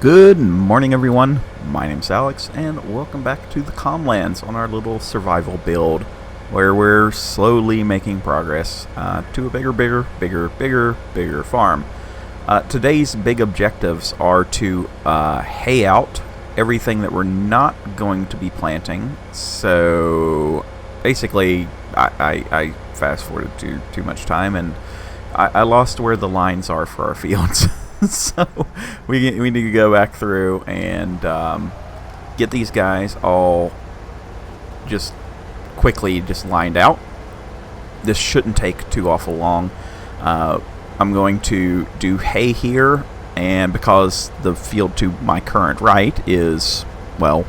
Good morning, everyone. My name's Alex, and welcome back to the Comlands on our little survival build, where we're slowly making progress to a bigger farm. Today's big objectives are to hay out everything that we're not going to be planting. So basically, I fast forwarded too much time, and I lost where the lines are for our fields. So we need to go back through and get these guys all just quickly lined out. This shouldn't take too awful long. I'm going to do hay here, and because the field to my current right is, well,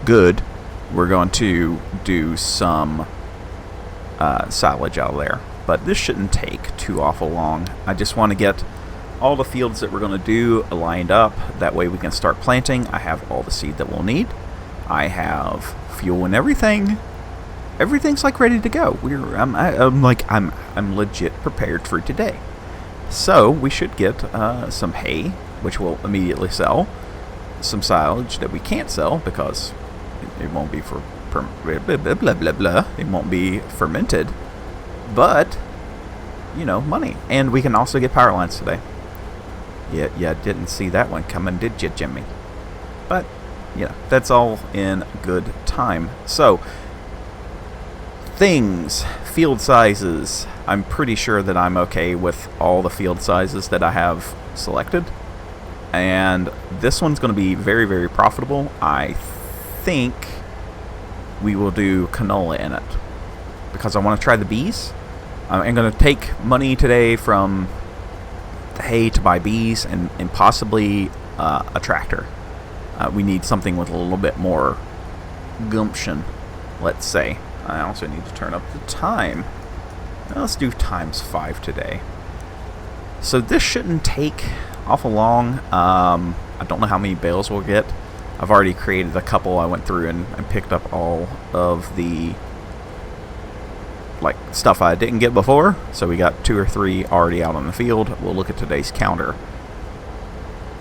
good, we're going to do some silage out of there. But this shouldn't take too awful long. I just want to get all the fields that we're going to do lined up. That way we can start planting. I have all the seed that we'll need. I have fuel and everything. Everything's like ready to go. I'm legit prepared for today. So we should get some hay, which we'll immediately sell. Some silage that we can't sell because it won't be for it won't be fermented. But you know, money, and we can also get power lines today. Yeah, didn't see that one coming, did you, Jimmy? But, yeah, that's all in good time. So, things, field sizes. I'm pretty sure that I'm okay with all the field sizes that I have selected. And this one's going to be very, very profitable. I think we will do canola in it, because I want to try the bees. I'm going to take money today from the hay to buy bees and possibly a tractor. We need something with a little bit more gumption, let's say. I also need to turn up the time. Let's do ×5 today. So this shouldn't take awful long. I don't know how many bales we'll get. I've already created a couple. I went through and picked up all of the stuff I didn't get before, so we got 2 or 3 already out on the field. We'll look at today's counter.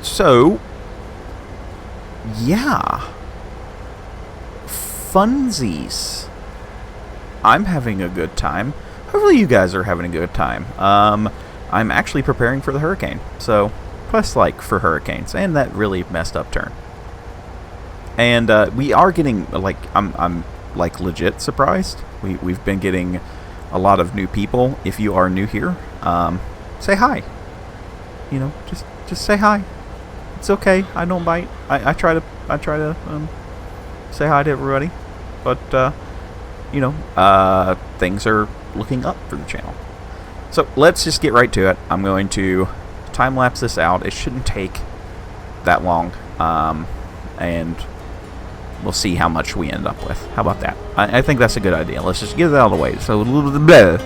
So yeah, funsies. I'm having a good time. Hopefully you guys are having a good time. I'm actually preparing for the hurricane, so quest for hurricanes and that really messed up turn. And we are getting I'm legit surprised. We've been getting a lot of new people. If you are new here, say hi. You know, just say hi. It's okay. I don't bite. I try to say hi to everybody. But you know, things are looking up for the channel. So let's just get right to it. I'm going to time lapse this out. It shouldn't take that long, and we'll see how much we end up with. How about that? I think that's a good idea. Let's just get it out of the way. So, a little bit.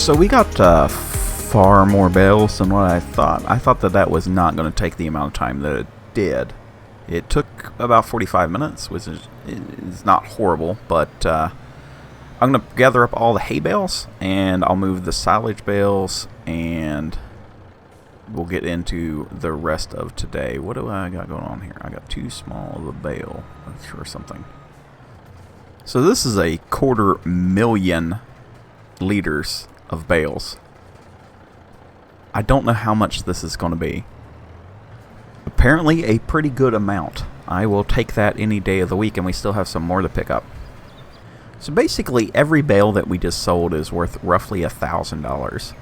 So we got far more bales than what I thought. I thought that that was not going to take the amount of time that it did. It took about 45 minutes, which is not horrible, but I'm going to gather up all the hay bales, and I'll move the silage bales, and we'll get into the rest of today. What do I got going on here? I got too small of a bale for something. So this is a 250,000 liters of bales. I don't know how much this is going to be. Apparently a pretty good amount. I will take that any day of the week, and we still have some more to pick up. So basically every bale that we just sold is worth roughly $1,000.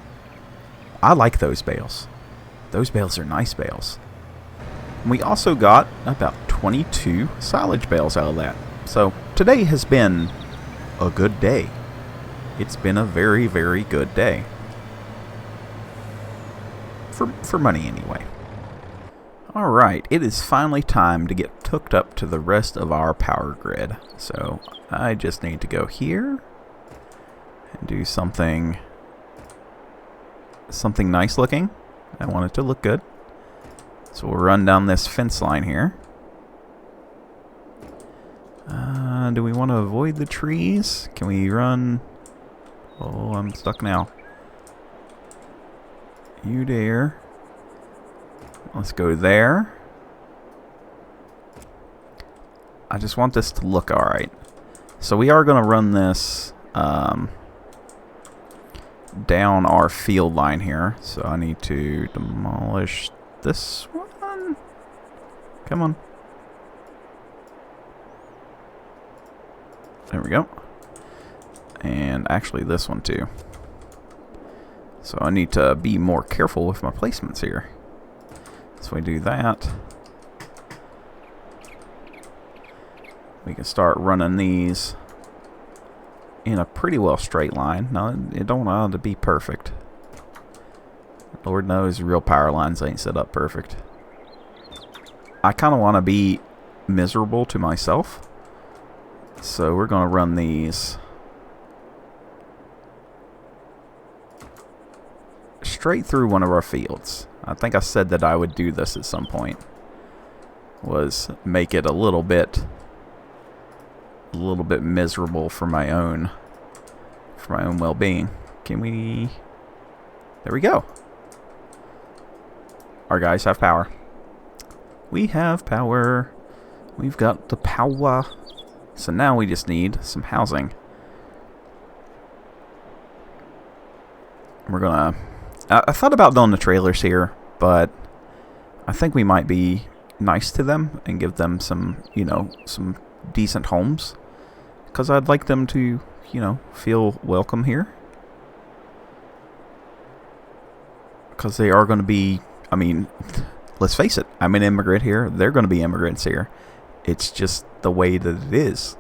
I like those bales. Those bales are nice bales. We also got about 22 silage bales out of that. So today has been a good day. It's been a very, very good day. For money anyway. Alright, it is finally time to get hooked up to the rest of our power grid. So I just need to go here and do something nice looking. I want it to look good. So we'll run down this fence line here. Do we want to avoid the trees? Can we run? Oh, I'm stuck now. You there. Let's go there. I just want this to look alright. So we are going to run this down our field line here. So I need to demolish this one. Come on. There we go. And actually this one too. So I need to be more careful with my placements here. So we do that. We can start running these in a pretty well straight line. Now, it don't want to be perfect. Lord knows real power lines ain't set up perfect. I kind of want to be miserable to myself. So we're going to run these straight through one of our fields. I think I said that I would do this at some point. Was make it a little bit miserable for my own well-being. Can we? There we go. Our guys have power. We have power. We've got the power. So now we just need some housing. We're gonna... I thought about doing the trailers here, but I think we might be nice to them and give them some, you know, some decent homes. Because I'd like them to, you know, feel welcome here. Because they are going to be, I mean, let's face it, I'm an immigrant here. They're going to be immigrants here. It's just the way that it is.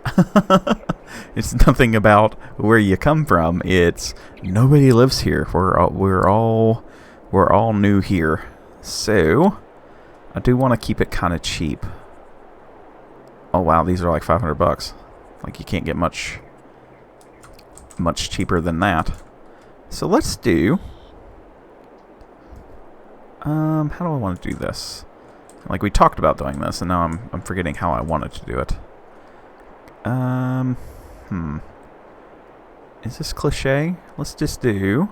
It's nothing about where you come from. It's nobody lives here. We're all new here. So I do want to keep it kind of cheap. Oh wow, these are like $500. Like you can't get much cheaper than that. So let's do. How do I want to do this? Like we talked about doing this, and now I'm forgetting how I wanted to do it. Is this cliche? Let's just do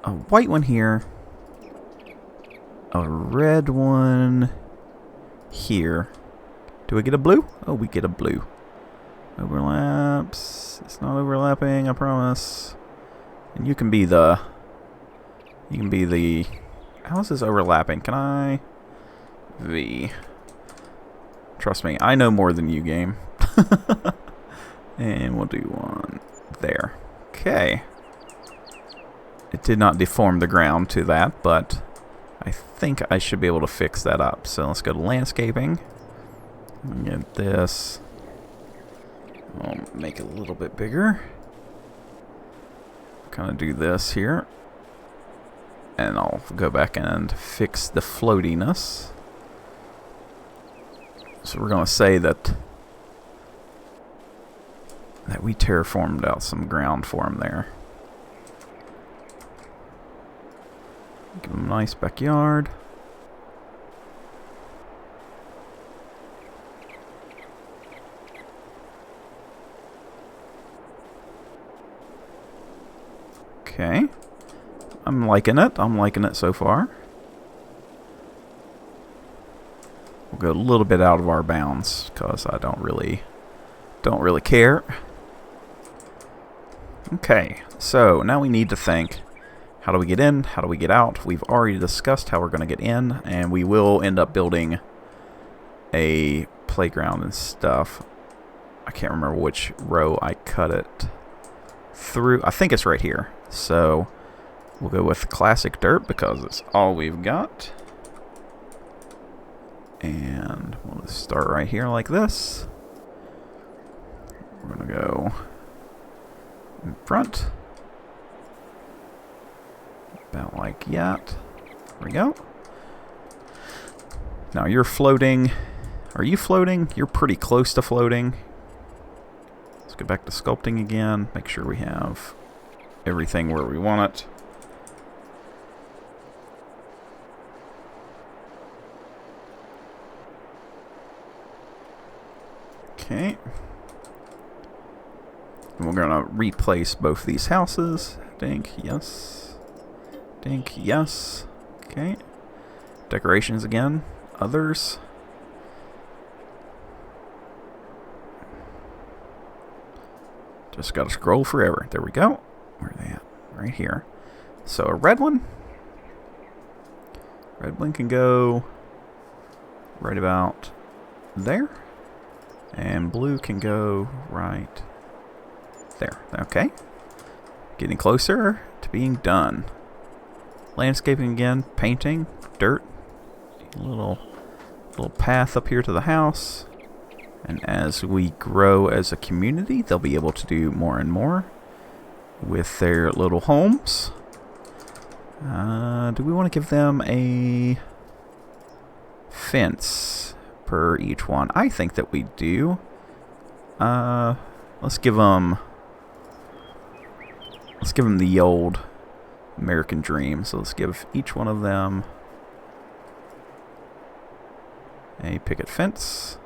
a white one here, a red one here. Do we get a blue? Oh, we get a blue. Overlaps. It's not overlapping, I promise. And you can be the... How is this overlapping? Can I... Trust me, I know more than you, game. And we'll do one there. Okay. It did not deform the ground to that, but I think I should be able to fix that up. So let's go to landscaping. Get this. I'll make it a little bit bigger. Kind of do this here. And I'll go back and fix the floatiness. So we're going to say that that we terraformed out some ground for him there. Give him a nice backyard. Okay. I'm liking it. I'm liking it so far. We'll go a little bit out of our bounds because I don't really care. Okay, so now we need to think, how do we get in? How do we get out? We've already discussed how we're going to get in, and we will end up building a playground and stuff. I can't remember which row I cut it through. I think it's right here. So we'll go with classic dirt because it's all we've got. And we'll just start right here like this. We're going to go in front. About like that. There we go. Now you're floating. Are you floating? You're pretty close to floating. Let's go back to sculpting again. Make sure we have everything where we want it. Okay. And we're going to replace both these houses. Dink, yes. Dink, yes. Okay. Decorations again. Others. Just got to scroll forever. There we go. Where are they at? Right here. So a red one. Red one can go right about there. And blue can go right there. Okay. Getting closer to being done. Landscaping again. Painting. Dirt. A little path up here to the house. And as we grow as a community, they'll be able to do more and more with their little homes. Do we want to give them a fence per each one? I think that we do. Let's give them the old American dream. So let's give each one of them a picket fence.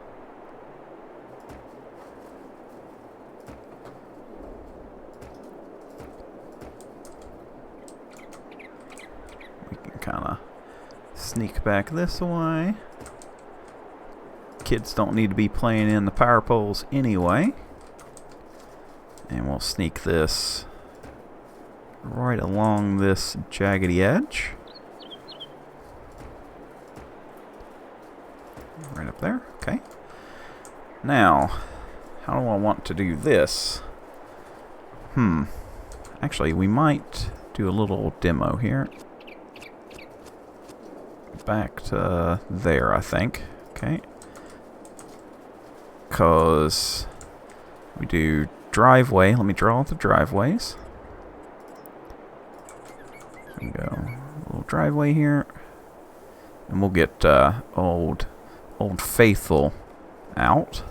We can kind of sneak back this way. Kids don't need to be playing in the power poles anyway. And we'll sneak this right along this jaggedy edge. Right up there. Okay. Now, how do I want to do this? Actually, we might do a little demo here. Back to there, I think. Okay. Because we do driveway. Let me draw the driveways. There we go. A little driveway here. And we'll get Old Faithful out.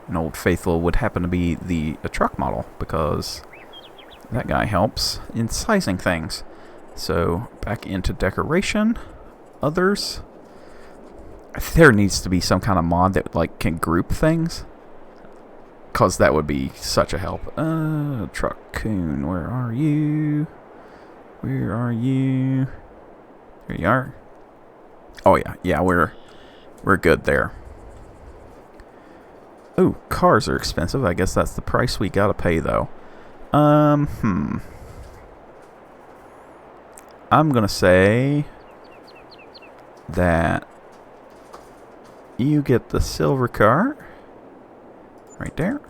And Old Faithful would happen to be a truck model because that guy helps in sizing things. So back into decoration. Others. There needs to be some kind of mod that like can group things. Because that would be such a help. Truck-coon, where are you? Where are you? There you are. Oh yeah, yeah, we're good there. Ooh, cars are expensive. I guess that's the price we gotta pay though. I'm gonna say that you get the silver car. Right there.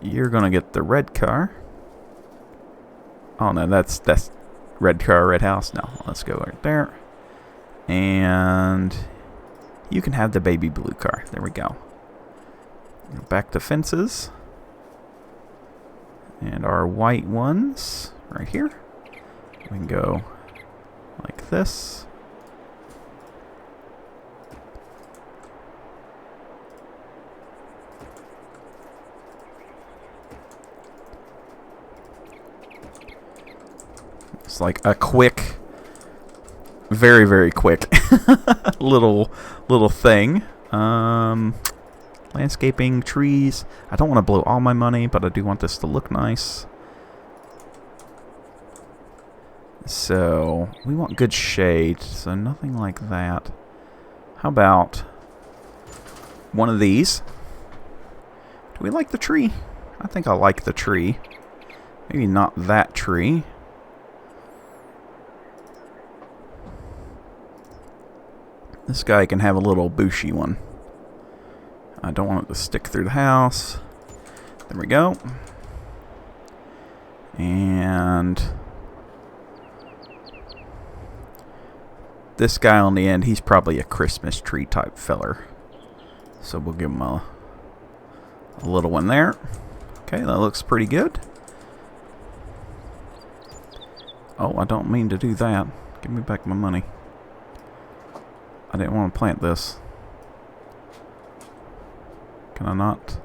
You're gonna get the red car. Oh no, that's red car, red house. No, let's go right there. And you can have the baby blue car. There we go. Back to fences. And our white ones right here. We can go like this. It's like a quick, very, very quick little thing. Landscaping, trees. I don't want to blow all my money, but I do want this to look nice. So, we want good shade, so nothing like that. How about one of these? Do we like the tree? I think I like the tree. Maybe not that tree. This guy can have a little bushy one. I don't want it to stick through the house. There we go. And this guy on the end, he's probably a Christmas tree type feller. So we'll give him a little one there. Okay, that looks pretty good. Oh, I don't mean to do that. Give me back my money. I didn't want to plant this. Can I not?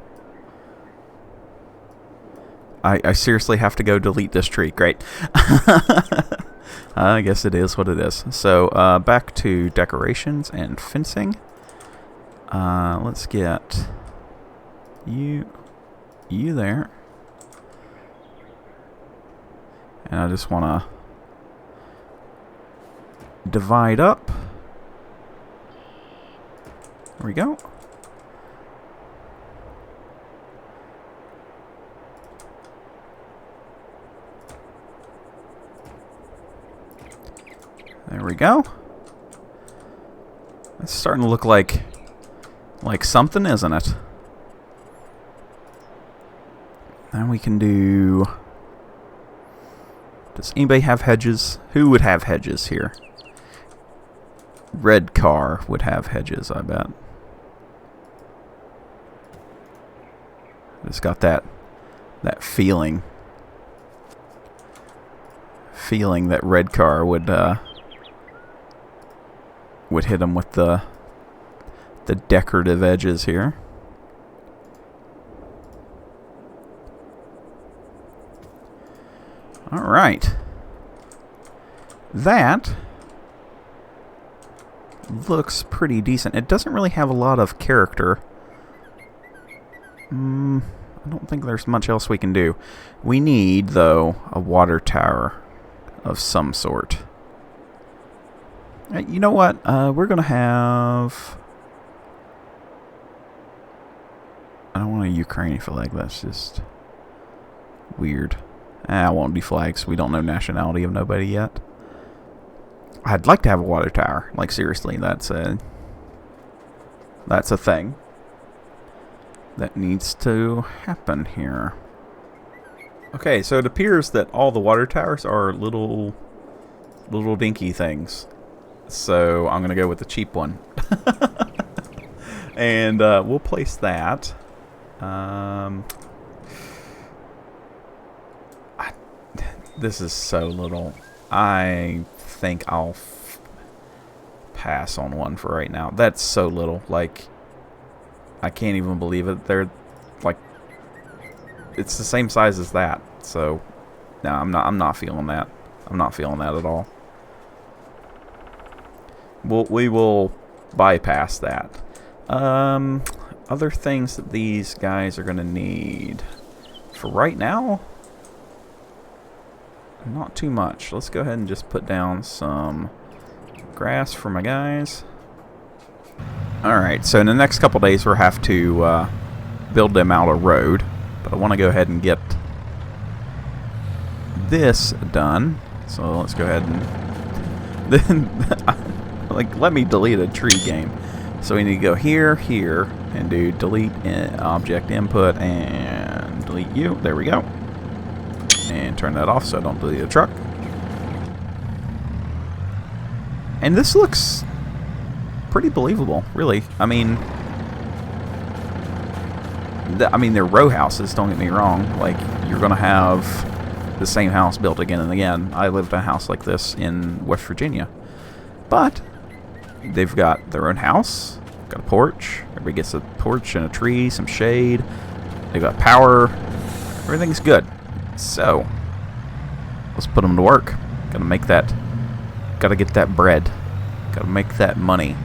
I seriously have to go delete this tree. Great. I guess it is what it is. So, back to decorations and fencing. Let's get you there. And I just want to divide up. There we go. There we go. It's starting to look like something, isn't it? Now we can do... Does anybody have hedges? Who would have hedges here? Red car would have hedges, I bet. It's got that feeling that red car would hit him with the decorative edges here. All right. That looks pretty decent. It doesn't really have a lot of character. I don't think there's much else we can do. We need, though, a water tower of some sort. You know what? We're going to have... I don't want a Ukrainian flag. That's just weird. It won't be flags. We don't know nationality of nobody yet. I'd like to have a water tower. Like, seriously, that's a thing that needs to happen here. Okay, so it appears that all the water towers are little dinky things. So I'm gonna go with the cheap one. And we'll place that. This is so little. I think I'll pass on one for right now. That's so little. Like, I can't even believe it. They're like, it's the same size as that. So, no, I'm not feeling that. I'm not feeling that at all. We will bypass that. Other things that these guys are gonna need for right now. Not too much. Let's go ahead and just put down some grass for my guys. Alright, so in the next couple days we'll have to build them out a road. But I want to go ahead and get this done. So let's go ahead and... then like, let me delete a tree game. So we need to go here, here, and do delete object input and delete you. There we go. And turn that off so I don't delete the truck. And this looks pretty believable, really. I mean, they're row houses, don't get me wrong. Like, you're going to have the same house built again and again. I lived in a house like this in West Virginia. But they've got their own house, got a porch. Everybody gets a porch and a tree, some shade. They've got power. Everything's good. So, let's put them to work. Gotta make that. Gotta get that bread. Gotta make that money.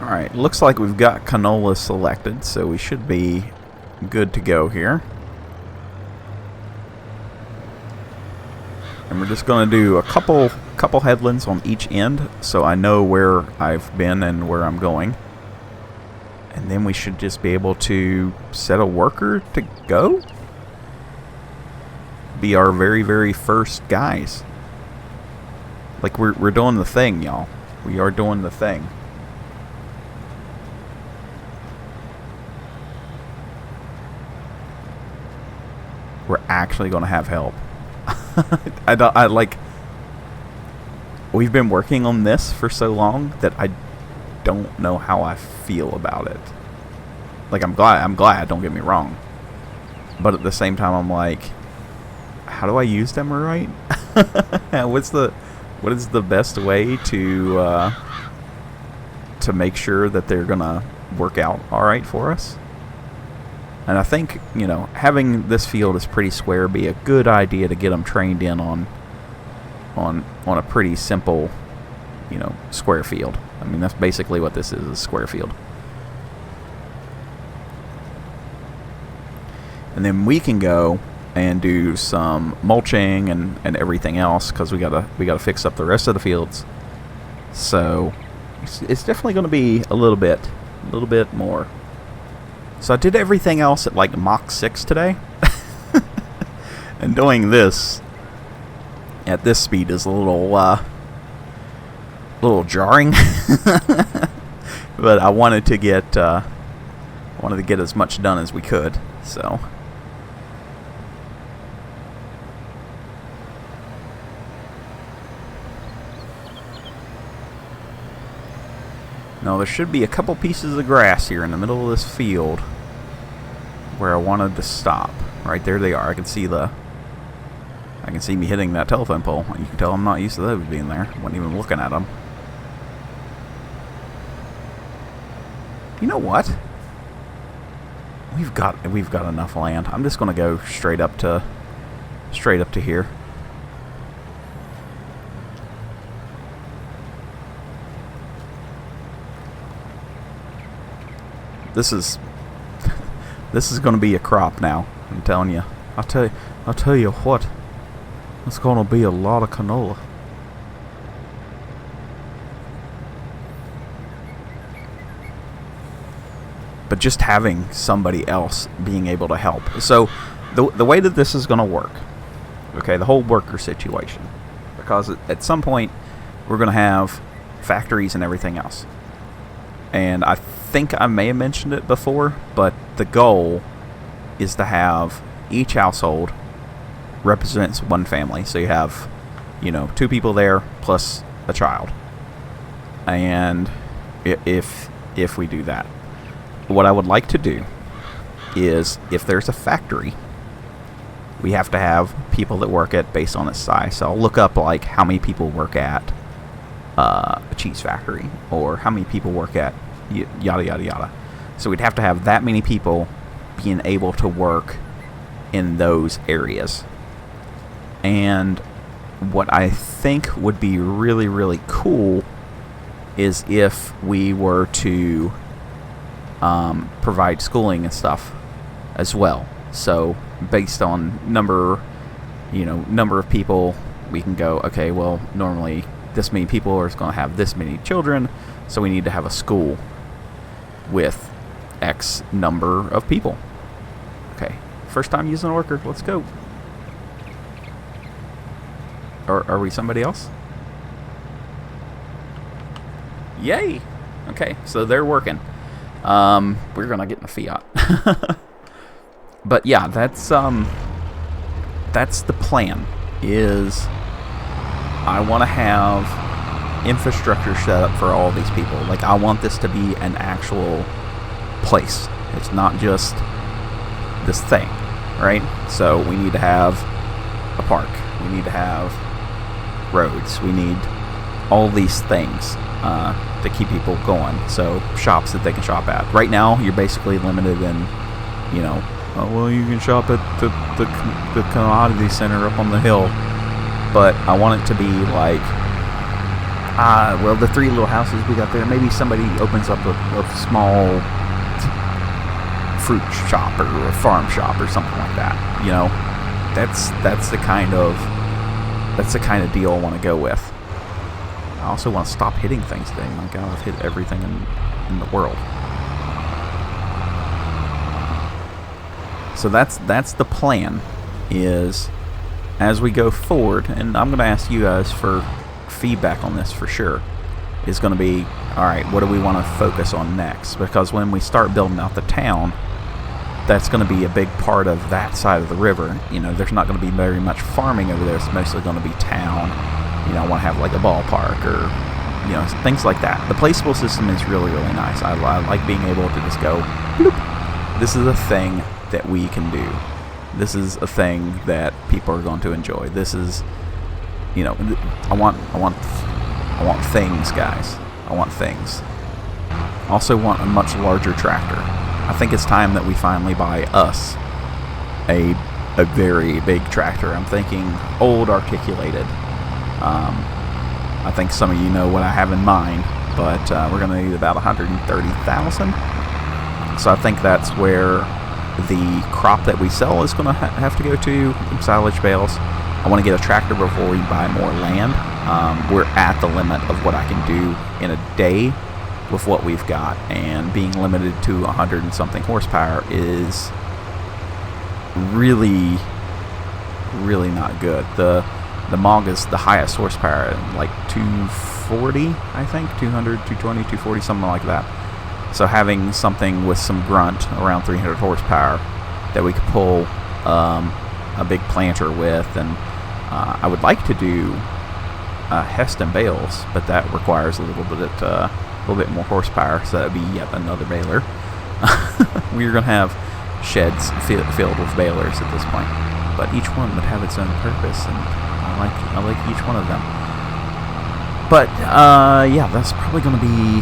Alright, looks like we've got canola selected, so we should be good to go here. And we're just going to do a couple headlands on each end, so I know where I've been and where I'm going. And then we should just be able to set a worker to go. Be our very, very first guys. Like, we're doing the thing, y'all. We are doing the thing. We're actually going to have help. We've been working on this for so long that I don't know how I feel about it. Like, I'm glad, don't get me wrong. But at the same time, I'm like, how do I use them right? What is the best way to make sure that they're gonna work out all right for us? And I think, you know, having this field is pretty square be a good idea to get them trained in on a pretty simple, you know, square field. I mean, that's basically what this is, a square field. And then we can go and do some mulching and everything else, because we gotta fix up the rest of the fields. So it's definitely going to be a little bit more. So I did everything else at like Mach 6 today. And doing this at this speed is a little jarring. But I wanted to get as much done as we could. So now there should be a couple pieces of grass here in the middle of this field where I wanted to stop. Right there they are. I can see me hitting that telephone pole. You can tell I'm not used to those being there. I wasn't even looking at them. You know what? We've got enough land. I'm just going to go straight up to here. This is going to be a crop now. I'm telling you. I'll tell you what. It's going to be a lot of canola. But just having somebody else being able to help. So the way that this is going to work, okay, the whole worker situation, because at some point we're going to have factories and everything else. And I think I may have mentioned it before, but the goal is to have each household represents one family. So you have, you know, 2 people there plus a child. And if we do that, what I would like to do is, if there's a factory, we have to have people that work at based on its size. So I'll look up like how many people work at a cheese factory, or how many people work at yada yada yada. So we'd have to have that many people being able to work in those areas. And what I think would be really, really cool is if we were to provide schooling and stuff as well. So based on number of people, we can go, okay, well, normally this many people are going to have this many children, so we need to have a school with X number of people. Okay, first time using a worker, let's go. Or are we somebody else? Yay! Okay, so they're working. We're gonna get in a Fiat. But yeah, that's the plan. Is I want to have infrastructure set up for all these people. Like, I want this to be an actual place. It's not just this thing, right? So we need to have a park. We need to have roads. We need all these things to keep people going. So shops that they can shop at. Right now, you're basically limited in, you know, oh, well, you can shop at the commodity center up on the hill. but I want it to be like, well, the 3 little houses we got there, maybe somebody opens up a small fruit shop or a farm shop or something like that. You know, that's the kind of deal I want to go with. I also want to stop hitting things today. My God, I've hit everything in the world. So that's the plan, is as we go forward, and I'm going to ask you guys for feedback on this for sure, is going to be, alright, what do we want to focus on next? Because when we start building out the town, that's going to be a big part of that side of the river. You know, there's not going to be very much farming over there. It's mostly going to be town. You know, I want to have like a ballpark or, you know, things like that. The placeable system is really, really nice. I like being able to just go, bloop. This is a thing that we can do. This is a thing that people are going to enjoy. This is, you know, I want things, guys. I want things. I also want a much larger tractor. I think it's time that we finally buy us a very big tractor. I'm thinking old articulated. I think some of you know what I have in mind, but we're going to need about 130,000. So I think that's where the crop that we sell is going to have to go to, silage bales. I want to get a tractor before we buy more land. We're at the limit of what I can do in a day with what we've got, and being limited to 100 and something horsepower is really, really not good. The Mog is the highest horsepower, like 240, I think, 200, 220, 240, something like that. So having something with some grunt around 300 horsepower that we could pull a big planter with, and I would like to do Heston bales, but that requires a little bit more horsepower, so that would be yet another baler. We're going to have sheds filled with balers at this point, but each one would have its own purpose, and I like each one of them. But yeah, that's probably going to be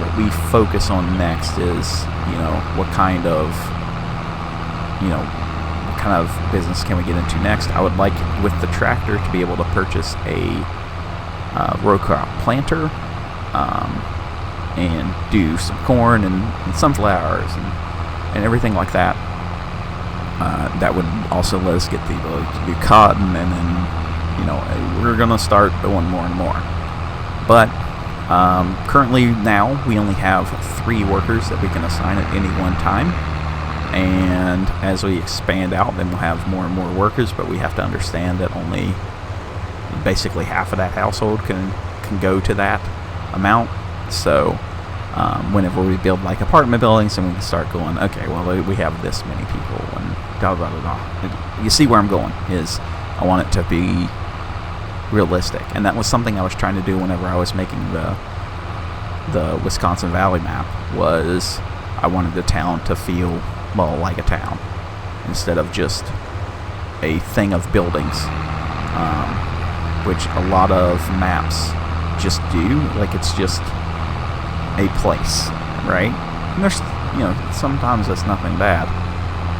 what we focus on next. Is, you know, what kind of business can we get into next? I would like, with the tractor, to be able to purchase a row crop planter, and do some corn and sunflowers and everything like that. That would also let us get the ability to do cotton, and then, you know, we're going to start doing more and more. But currently now we only have 3 workers that we can assign at any one time. And as we expand out, then we'll have more and more workers, but we have to understand that only basically half of that household can go to that amount. So whenever we build like apartment buildings, and we can start going, okay, well, we have this many people, and blah blah blah blah. You see where I'm going, is I want it to be realistic, and that was something I was trying to do whenever I was making the Wisconsin Valley map. Was I wanted the town to feel, well, like a town, instead of just a thing of buildings, which a lot of maps just do. Like, it's just a place, right? And there's, you know, sometimes that's nothing bad,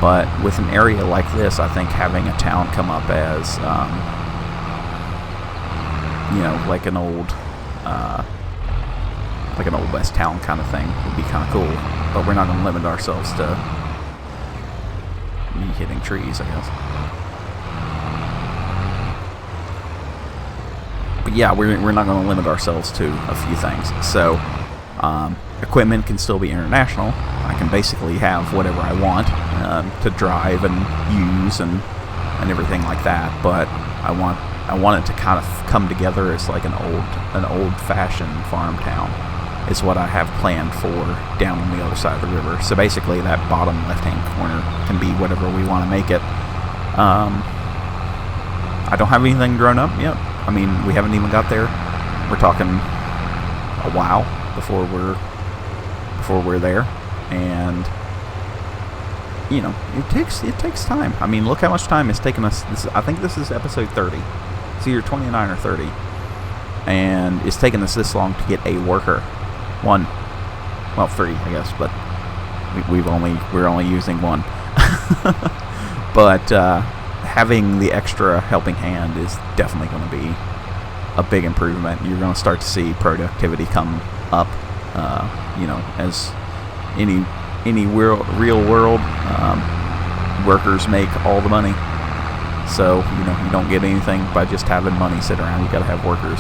but with an area like this, I think having a town come up as, you know, like an old West town kind of thing would be kind of cool. But we're not going to limit ourselves to me hitting trees, I guess. But yeah, we're not going to limit ourselves to a few things. So equipment can still be international. I can basically have whatever I want to drive and use and everything like that. But I want it to kind of come together as like an old-fashioned farm town. Is what I have planned for down on the other side of the river. So basically that bottom left-hand corner can be whatever we want to make it. I don't have anything grown up yet. I mean, we haven't even got there. We're talking a while before we're there, and you know, it takes time. I mean, look how much time it's taken us. I think this is episode 30. It's either 29 or 30, and it's taken us this long to get a worker. 3, I guess, but we're only using 1. But having the extra helping hand is definitely going to be a big improvement. You're going to start to see productivity come up, as any real world workers make all the money. So, you don't get anything by just having money sit around. You got to have workers.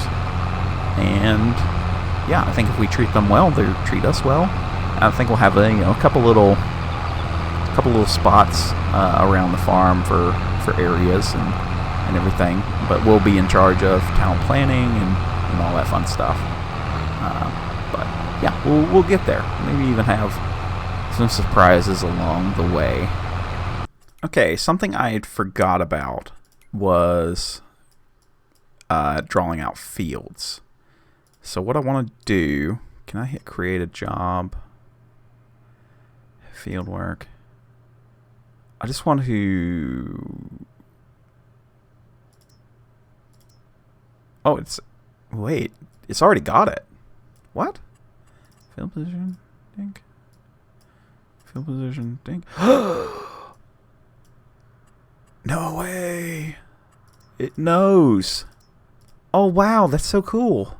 And yeah, I think if we treat them well, they treat us well. I think we'll have a couple little spots around the farm for areas and everything. But we'll be in charge of town planning and all that fun stuff. But yeah, we'll get there. Maybe even have some surprises along the way. Okay, something I had forgot about was drawing out fields. So what I want to do, can I hit create a job? Field work. I just want to... Oh, wait, it's already got it. What? Field position, dink. Field position, dink. No way. It knows. Oh, wow, that's so cool.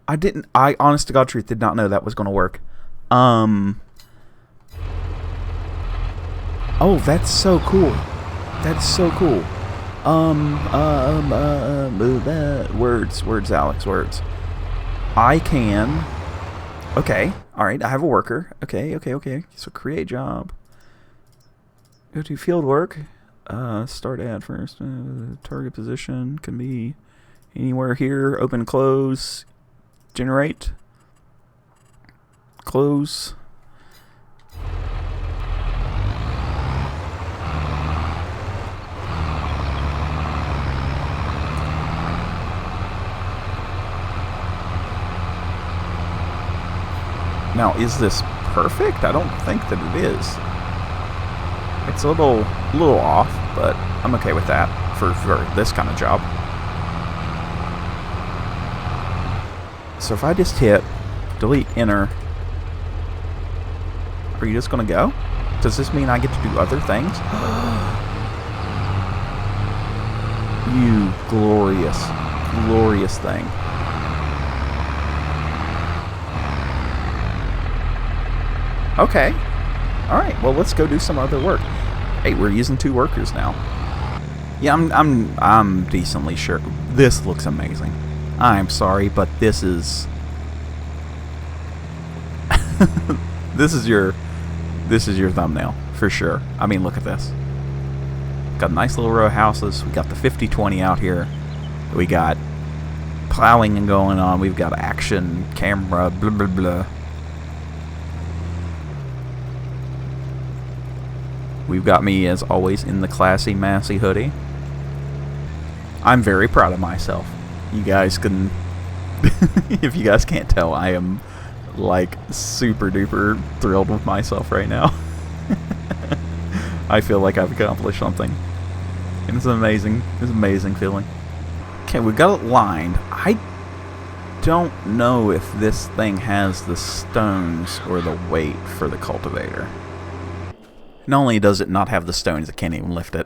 I honest to God truth did not know that was going to work. Oh, that's so cool. That's so cool. Words, Alex, words. I can. Okay, alright, I have a worker. Okay. So create job. Go to field work. Start ad first. Target position can be anywhere here. Open, close, generate, close. Now, is this perfect? I don't think that it is. It's a little off, but I'm okay with that for this kind of job. So if I just hit delete, enter, are you just going to go? Does this mean I get to do other things? You glorious, glorious thing. Okay. Alright, well, let's go do some other work. Hey, we're using 2 workers now. Yeah, I'm decently sure. This looks amazing. I'm sorry, but this is... this is your thumbnail, for sure. I mean, look at this. Got a nice little row of houses. We got the 50-20 out here. We got plowing going on. We've got action, camera, blah, blah, blah. We've got me, as always, in the classy, massy hoodie. I'm very proud of myself. You guys can... if you guys can't tell, I am, like, super duper thrilled with myself right now. I feel like I've accomplished something. And it's amazing. It's an amazing feeling. Okay, we got it lined. I don't know if this thing has the stones or the weight for the cultivator. Not only does it not have the stones, it can't even lift it.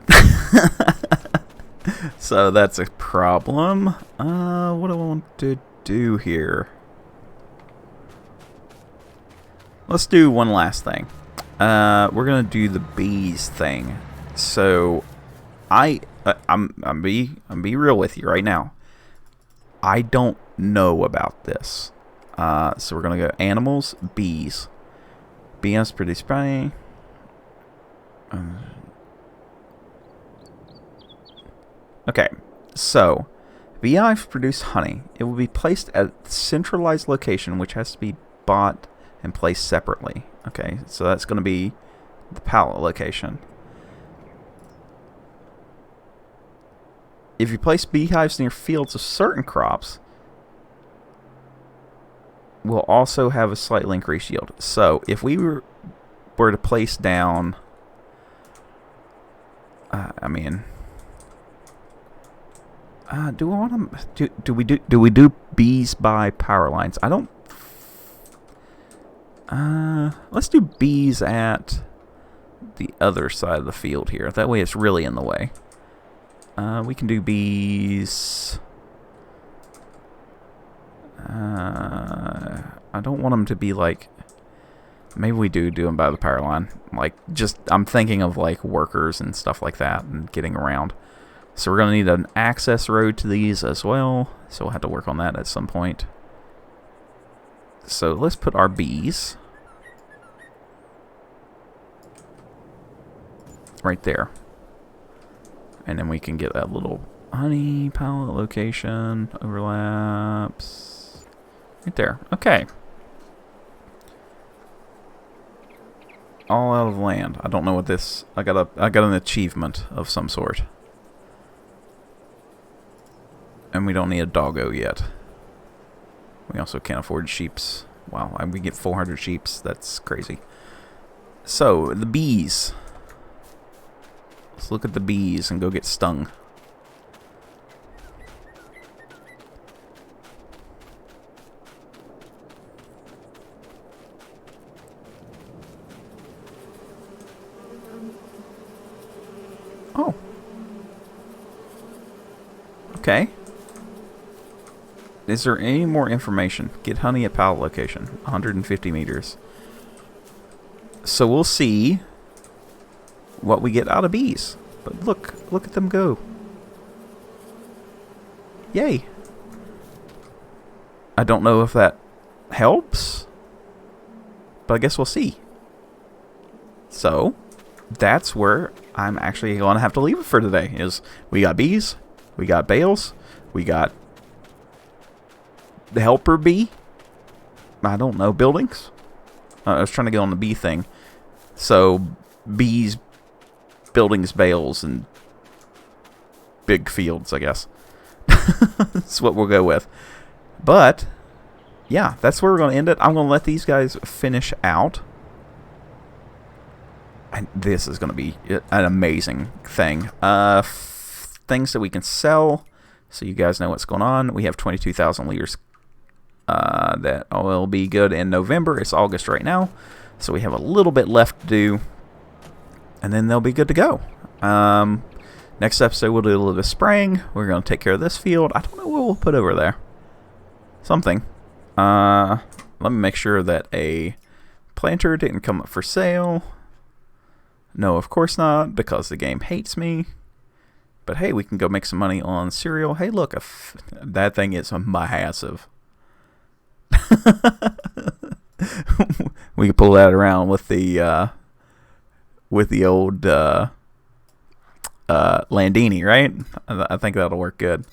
So that's a problem. What do I want to do here? Let's do one last thing. We're gonna do the bees thing. So I'm be real with you right now. I don't know about this. So we're gonna go animals, bees. Bees produce honey. Okay, so beehives produce honey. It will be placed at a centralized location, which has to be bought and placed separately. Okay, so that's going to be the pallet location. If you place beehives near fields of certain crops, we'll also have a slightly increased yield. So if we were to place down... do we want to do we do bees by power lines? I don't. Let's do bees at the other side of the field here. That way, it's really in the way. We can do bees. I don't want them to be like... Maybe we do them by the power line. Like, just, I'm thinking of like workers and stuff like that and getting around. So we're going to need an access road to these as well. So we'll have to work on that at some point. So let's put our bees right there. And then we can get that little honey pallet location. Overlaps. Right there. Okay. All out of land. I don't know what this... I got an achievement of some sort. And we don't need a doggo yet. We also can't afford sheeps. Wow, we get 400 sheeps. That's crazy. So, the bees. Let's look at the bees and go get stung. Oh. Okay. Is there any more information? Get honey at pallet location. 150 meters. So we'll see what we get out of bees. But look at them go. Yay. I don't know if that helps, but I guess we'll see. So, that's where I'm actually going to have to leave it for today. Is we got bees, we got bales, we got the helper bee. I don't know, buildings. I was trying to get on the bee thing. So, bees, buildings, bales, and big fields, I guess. That's what we'll go with. But, yeah, that's where we're going to end it. I'm going to let these guys finish out. And this is going to be an amazing thing. Things that we can sell, so you guys know what's going on. We have 22,000 liters. That will be good in November. It's August right now, so we have a little bit left to do, and then they'll be good to go. Next episode we'll do a little bit of spraying. We're going to take care of this field. I don't know what we'll put over there. Something. Let me make sure that a planter didn't come up for sale. No, of course not, because the game hates me. But hey, we can go make some money on cereal. Hey, look, that thing is massive. We can pull that around with the old Landini, right? I think that'll work good.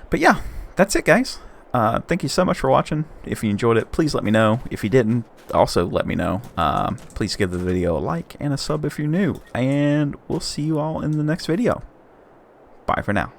But yeah, that's it, guys. Thank you so much for watching. If you enjoyed it, please let me know. If you didn't, also let me know. Please give the video a like and a sub if you're new. And we'll see you all in the next video. Bye for now.